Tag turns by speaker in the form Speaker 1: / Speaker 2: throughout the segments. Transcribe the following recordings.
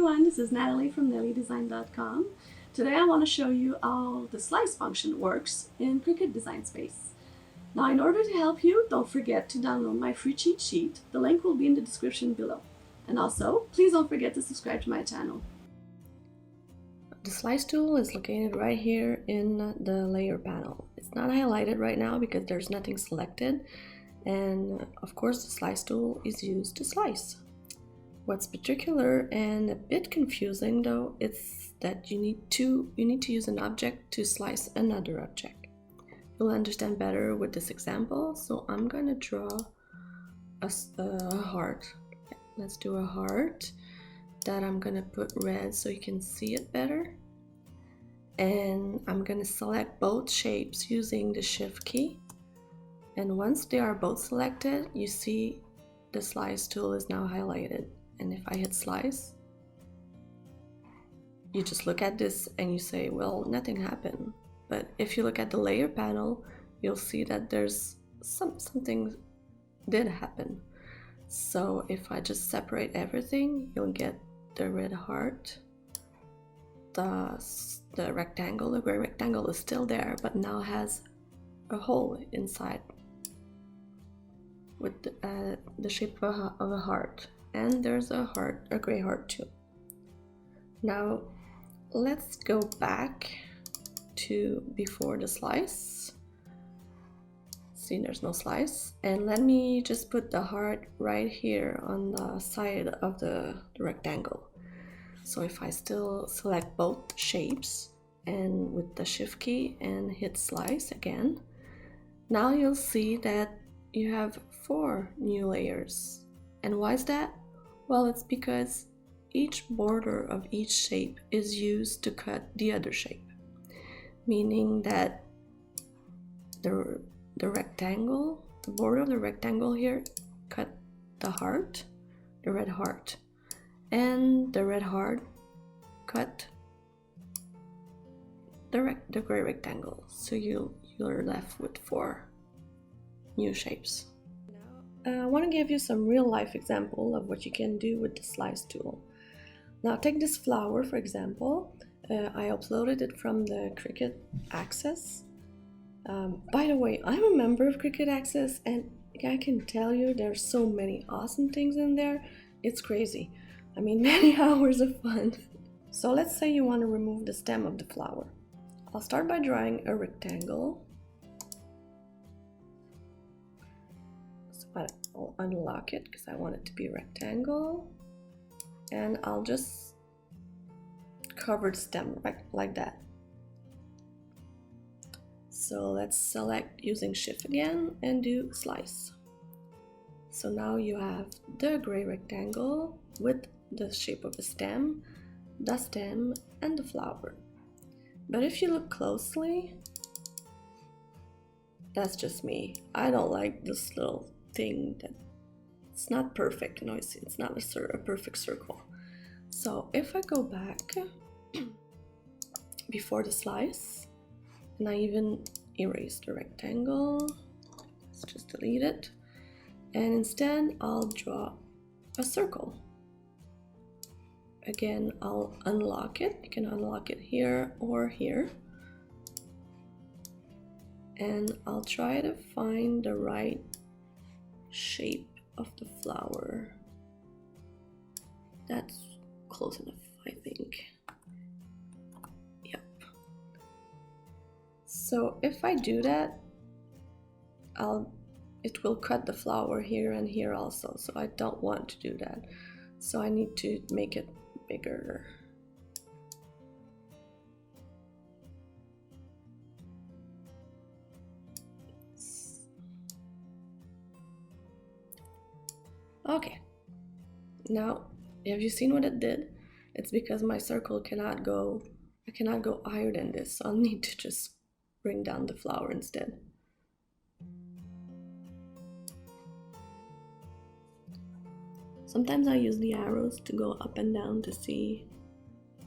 Speaker 1: everyone, this is Natalie from nellydesign.com. Today I want to show you how the slice function works in Cricut Design Space. Now in order to help you, don't forget to download my free cheat sheet. The link will be in the description below. And also, please don't forget to subscribe to my channel. The slice tool is located right here in the layer panel. It's not highlighted right now because there's nothing selected. And of course the slice tool is used to slice. What's particular and a bit confusing though, it's that you need to use an object to slice another object. You'll understand better with this example, so I'm gonna draw a heart. Let's do a heart that I'm gonna put red so you can see it better. And I'm gonna select both shapes using the Shift key. And once they are both selected, you see the slice tool is now highlighted. And if I hit slice, you just look at this and you say, well, nothing happened. But if you look at the layer panel, you'll see that there's something did happen. So if I just separate everything, you'll get the red heart. The rectangle, the gray rectangle is still there, but now has a hole inside with the shape of a heart. And there's a gray heart too. Now let's go back to before the slice. See, there's no slice. And let me just put the heart right here on the side of the rectangle. So if I still select both shapes and with the Shift key and hit slice again, now you'll see that you have 4 new layers. And why is that? Well, it's because each border of each shape is used to cut the other shape. Meaning that the rectangle, the border of the rectangle here cut the heart, the red heart. And the red heart cut the gray rectangle. So you're left with 4 new shapes. I want to give you some real life example of what you can do with the slice tool. Now take this flower for example. I uploaded it from the Cricut Access. By the way, I'm a member of Cricut Access and I can tell you there's so many awesome things in there. It's crazy. I mean, many hours of fun. So let's say you want to remove the stem of the flower. I'll start by drawing a rectangle. I'll unlock it because I want it to be a rectangle, and I'll just cover the stem like that. So let's select using Shift again and do slice. So now you have the gray rectangle with the shape of a stem, the stem, and the flower. But if you look closely, that's just me. I don't like this little thing that it's not perfect. No, it's not a perfect circle. So if I go back before the slice and I even erase the rectangle, let's just delete it, and instead I'll draw a circle. Again, I'll unlock it. You can unlock it here or here, and I'll try to find the right shape of the flower. That's close enough, I think. Yep. So if I do that, it will cut the flower here and here also, so I don't want to do that. So I need to make it bigger. Okay, now have you seen what it did? It's because my circle I cannot go higher than this, so I'll need to just bring down the flower instead. Sometimes I use the arrows to go up and down to see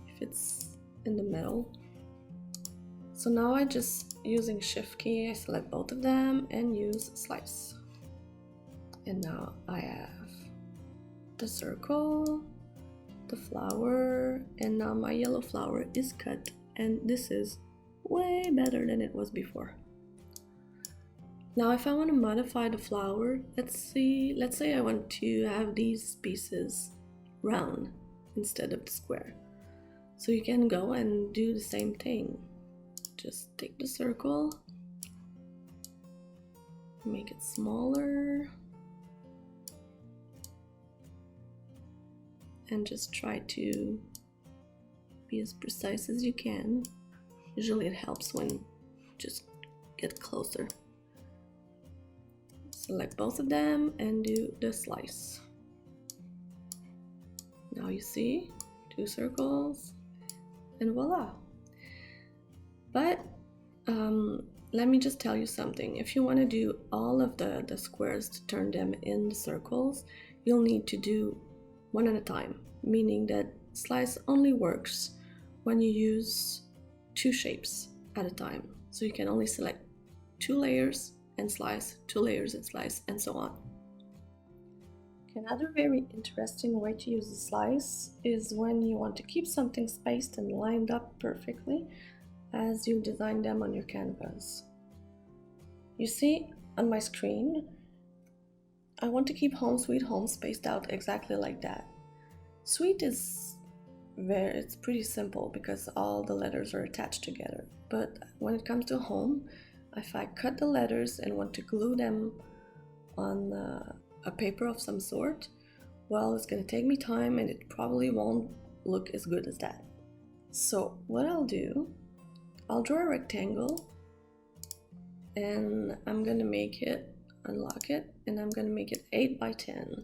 Speaker 1: if it's in the middle. So now I just, using Shift key, I select both of them and use slice. And now I have the circle, the flower, and now my yellow flower is cut, and this is way better than it was before. Now if I want to modify the flower, let's say I want to have these pieces round instead of the square. So you can go and do the same thing. Just take the circle, make it smaller, and just try to be as precise as you can. Usually it helps when you just get closer. Select both of them and do the slice. Now you see 2 circles and voila. But let me just tell you something. If you want to do all of the squares to turn them into circles, you'll need to do one at a time, meaning that slice only works when you use 2 shapes at a time. So you can only select 2 layers and slice, 2 layers and slice, and so on. Another very interesting way to use a slice is when you want to keep something spaced and lined up perfectly as you design them on your canvas. You see on my screen, I want to keep Home Sweet Home spaced out exactly like that. Sweet is it's pretty simple because all the letters are attached together. But when it comes to home, if I cut the letters and want to glue them on a paper of some sort, well, it's going to take me time and it probably won't look as good as that. So what I'll do, I'll draw a rectangle and I'm going to make it, unlock it, and I'm going to make it 8 by 10.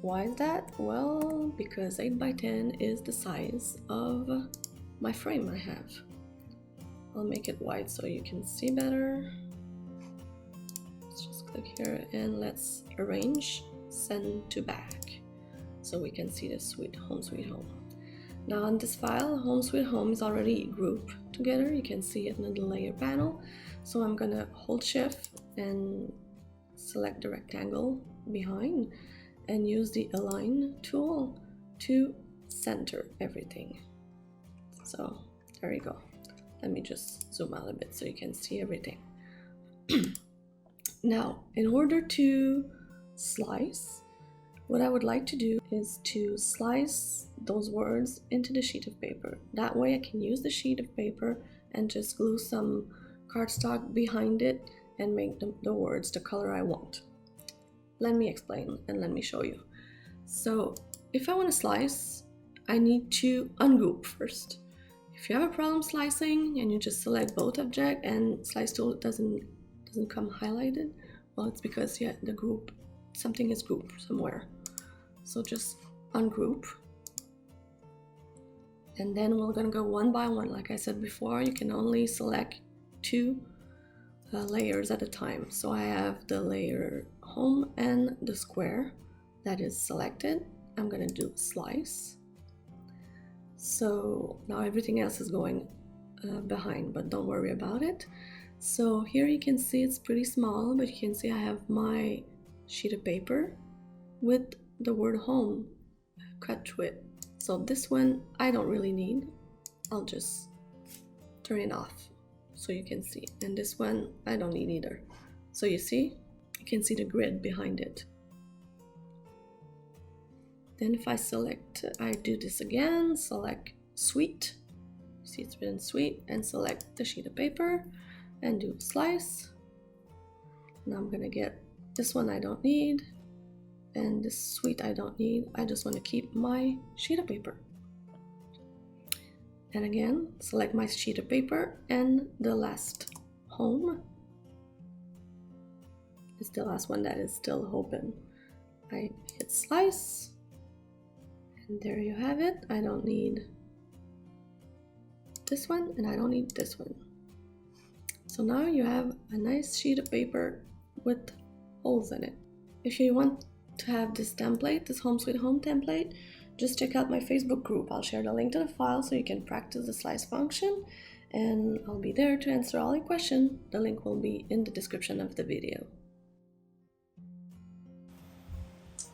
Speaker 1: Why is that? Well, because 8 by 10 is the size of my frame I have. I'll make it wide so you can see better. Let's just click here and let's arrange send to back so we can see the Home Sweet Home. Now on this file, Home Sweet Home is already grouped together. You can see it in the layer panel. So I'm gonna hold Shift and select the rectangle behind and use the Align tool to center everything. So there you go. Let me just zoom out a bit so you can see everything. Now, in order to slice, what I would like to do is to slice those words into the sheet of paper. That way I can use the sheet of paper and just glue some cardstock behind it and make the words the color I want. Let me explain and let me show you. So if I want to slice, I need to ungroup first. If you have a problem slicing and you just select both object and slice tool doesn't come highlighted, well, it's because something is grouped somewhere. So just ungroup. And then we're gonna go one by one. Like I said before, you can only select 2 layers at a time. So I have the layer home and the square that is selected. I'm gonna do slice. So now everything else is going behind, but don't worry about it. So here you can see it's pretty small, but you can see I have my sheet of paper with the word home cut to it. So this one I don't really need. I'll just turn it off so you can see. And this one I don't need either. So you can see the grid behind it. Then if I do this again, select Sweet. See it's written Sweet, and select the sheet of paper and do slice. Now I'm gonna get this one I don't need, and this Sweet I don't need. I just want to keep my sheet of paper. And again, select my sheet of paper, and the last home is the last one that is still open. I hit slice, and there you have it. I don't need this one, and I don't need this one. So now you have a nice sheet of paper with holes in it. If you want to have this template, this Home Sweet Home template, just check out my Facebook group. I'll share the link to the file so you can practice the slice function, and I'll be there to answer all your questions. The link will be in the description of the video.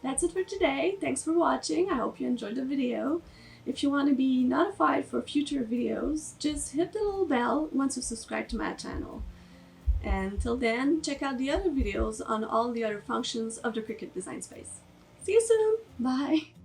Speaker 1: That's it for today. Thanks for watching. I hope you enjoyed the video. If you want to be notified for future videos, just hit the little bell once you subscribe to my channel. And until then, check out the other videos on all the other functions of the Cricut Design Space. See you soon. Bye.